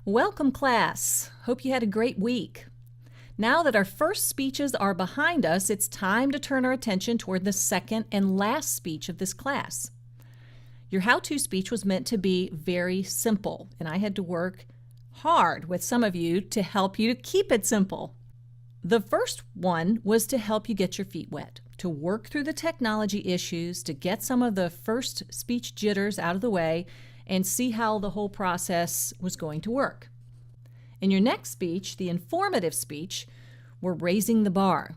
Welcome, class. Hope you had a great week. Now that our first speeches are behind us, it's time to turn our attention toward the second and last speech of this class. Your how-to speech was meant to be very simple, and I had to work hard with some of you to help you to keep it simple. The first one was to help you get your feet wet, to work through the technology issues, to get some of the first speech jitters out of the way, and see how the whole process was going to work. In your next speech, the informative speech, we're raising the bar.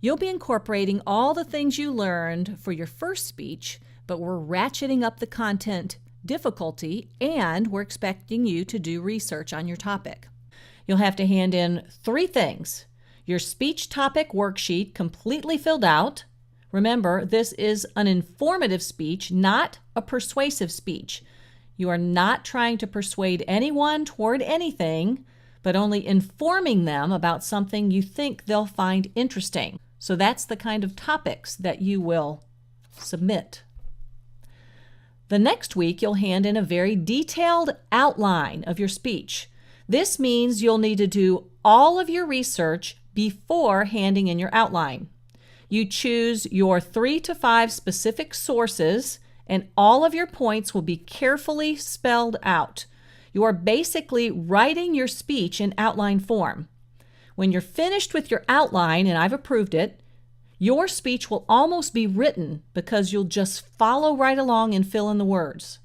You'll be incorporating all the things you learned for your first speech, but we're ratcheting up the content difficulty, and we're expecting you to do research on your topic. You'll have to hand in 3 things. Your speech topic worksheet completely filled out. Remember, this is an informative speech, not a persuasive speech. You are not trying to persuade anyone toward anything, but only informing them about something you think they'll find interesting. So that's the kind of topics that you will submit. The next week, you'll hand in a very detailed outline of your speech. This means you'll need to do all of your research before handing in your outline. You choose your 3 to 5 specific sources, and all of your points will be carefully spelled out. You are basically writing your speech in outline form. When you're finished with your outline, and I've approved it, your speech will almost be written because you'll just follow right along and fill in the words.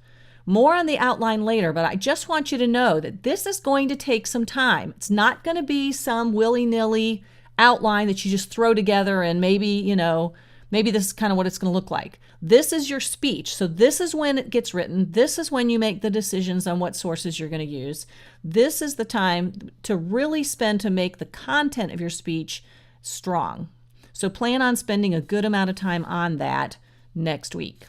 More on the outline later, but I just want you to know that this is going to take some time. It's not going to be some willy-nilly outline that you just throw together and maybe this is kind of what it's going to look like. This is your speech. So this is when it gets written. This is when you make the decisions on what sources you're going to use. This is the time to really spend to make the content of your speech strong. So plan on spending a good amount of time on that next week.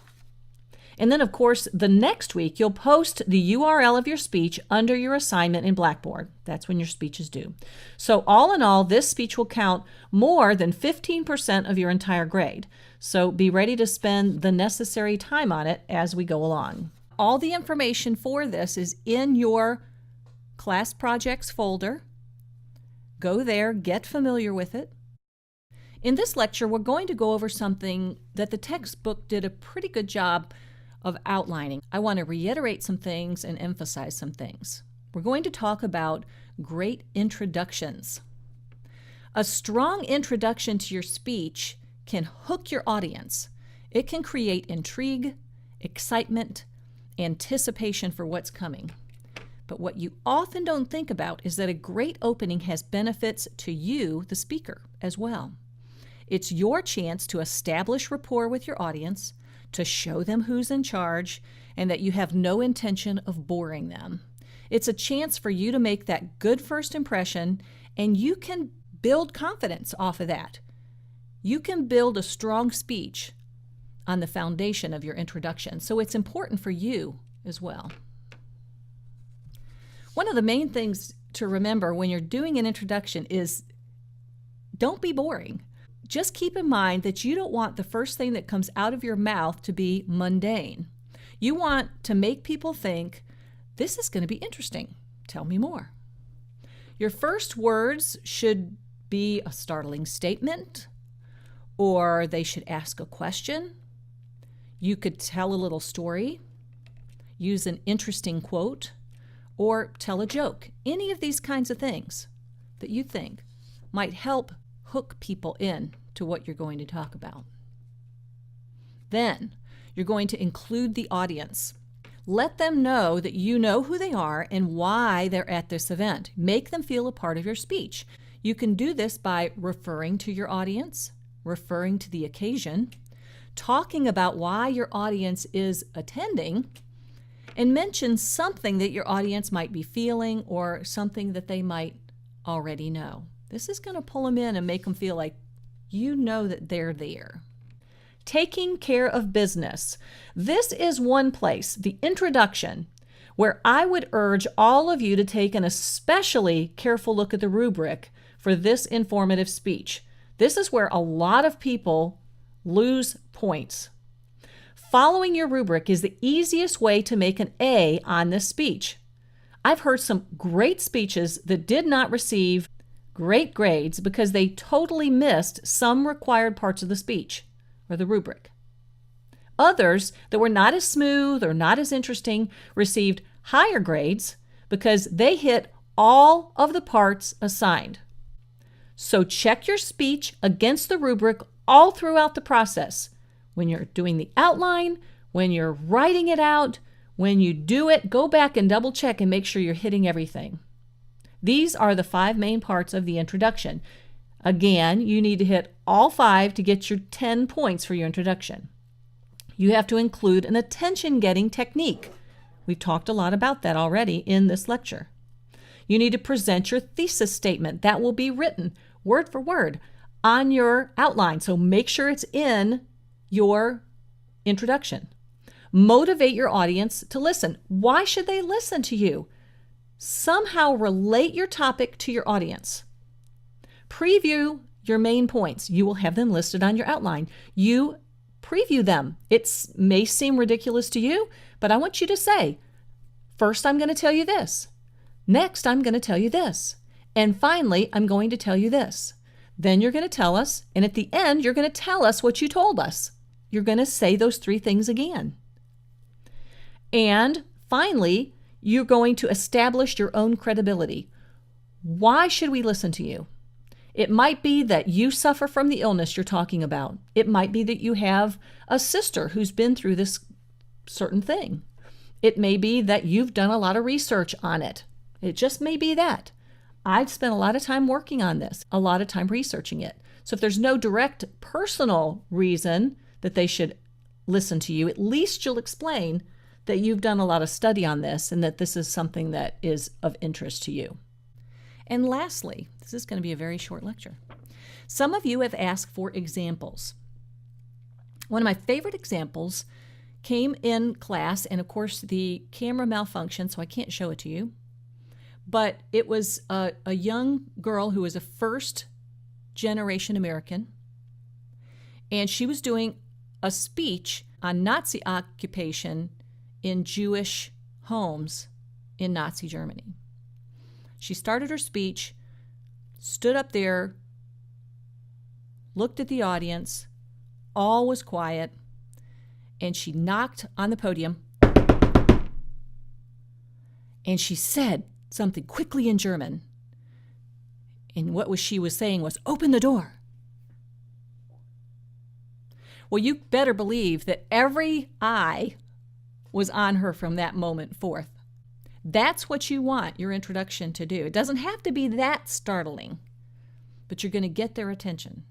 And then, of course, the next week, you'll post the URL of your speech under your assignment in Blackboard. That's when your speech is due. So all in all, this speech will count more than 15% of your entire grade. So be ready to spend the necessary time on it as we go along. All the information for this is in your class projects folder. Go there, get familiar with it. In this lecture, we're going to go over something that the textbook did a pretty good job of outlining. I want to reiterate some things and emphasize some things. We're going to talk about great introductions. A strong introduction to your speech can hook your audience. It can create intrigue, excitement, anticipation for what's coming. But what you often don't think about is that a great opening has benefits to you, the speaker, as well. It's your chance to establish rapport with your audience, to show them who's in charge, and that you have no intention of boring them. It's a chance for you to make that good first impression, and you can build confidence off of that. You can build a strong speech on the foundation of your introduction, so it's important for you as well. One of the main things to remember when you're doing an introduction is don't be boring. Just keep in mind that you don't want the first thing that comes out of your mouth to be mundane. You want to make people think, this is going to be interesting. Tell me more. Your first words should be a startling statement, or they should ask a question. You could tell a little story, use an interesting quote, or tell a joke. Any of these kinds of things that you think might help hook people in to what you're going to talk about. Then you're going to include the audience. Let them know that you know who they are and why they're at this event. Make them feel a part of your speech. You can do this by referring to your audience, referring to the occasion, talking about why your audience is attending, and mention something that your audience might be feeling or something that they might already know. This is going to pull them in and make them feel like you know that they're there. Taking care of business. This is one place, the introduction, where I would urge all of you to take an especially careful look at the rubric for this informative speech. This is where a lot of people lose points. Following your rubric is the easiest way to make an A on this speech. I've heard some great speeches that did not receive great grades because they totally missed some required parts of the speech or the rubric. Others that were not as smooth or not as interesting received higher grades because they hit all of the parts assigned. So check your speech against the rubric all throughout the process. When you're doing the outline, when you're writing it out, when you do it, go back and double check and make sure you're hitting everything. These are the 5 main parts of the introduction. Again, you need to hit all 5 to get your 10 points for your introduction. You have to include an attention-getting technique. We've talked a lot about that already in this lecture. You need to present your thesis statement. That will be written word for word on your outline, so make sure it's in your introduction. Motivate your audience to listen. Why should they listen to you? Somehow relate your topic to your audience. Preview your main points. You will have them listed on your outline. You preview them. It may seem ridiculous to you, but I want you to say, first I'm going to tell you this. Next, I'm going to tell you this. And finally, I'm going to tell you this. Then you're going to tell us, and at the end, you're going to tell us what you told us. You're going to say those 3 things again. And finally, you're going to establish your own credibility. Why should we listen to you? It might be that you suffer from the illness you're talking about. It might be that you have a sister who's been through this certain thing. It may be that you've done a lot of research on it. It just may be that. I've spent a lot of time working on this, a lot of time researching it. So if there's no direct personal reason that they should listen to you, at least you'll explain that you've done a lot of study on this and that this is something that is of interest to you. And lastly, this is going to be a very short lecture. Some of you have asked for examples. One of my favorite examples came in class, and of course the camera malfunctioned, so I can't show it to you. But it was a young girl who was a first-generation American, and she was doing a speech on Nazi occupation in Jewish homes in Nazi Germany. She started her speech, stood up there, looked at the audience, all was quiet, and she knocked on the podium, and she said something quickly in German. And what she was saying was, "Open the door." Well, you better believe that every eye was on her from that moment forth. That's what you want your introduction to do. It doesn't have to be that startling, but you're going to get their attention.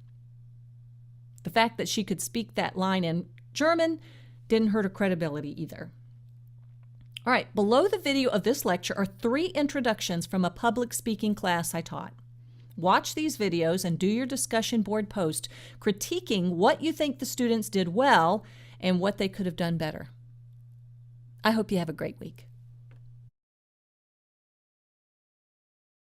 The fact that she could speak that line in German didn't hurt her credibility either. All right, below the video of this lecture are 3 introductions from a public speaking class I taught. Watch these videos and do your discussion board post critiquing what you think the students did well and what they could have done better. I hope you have a great week.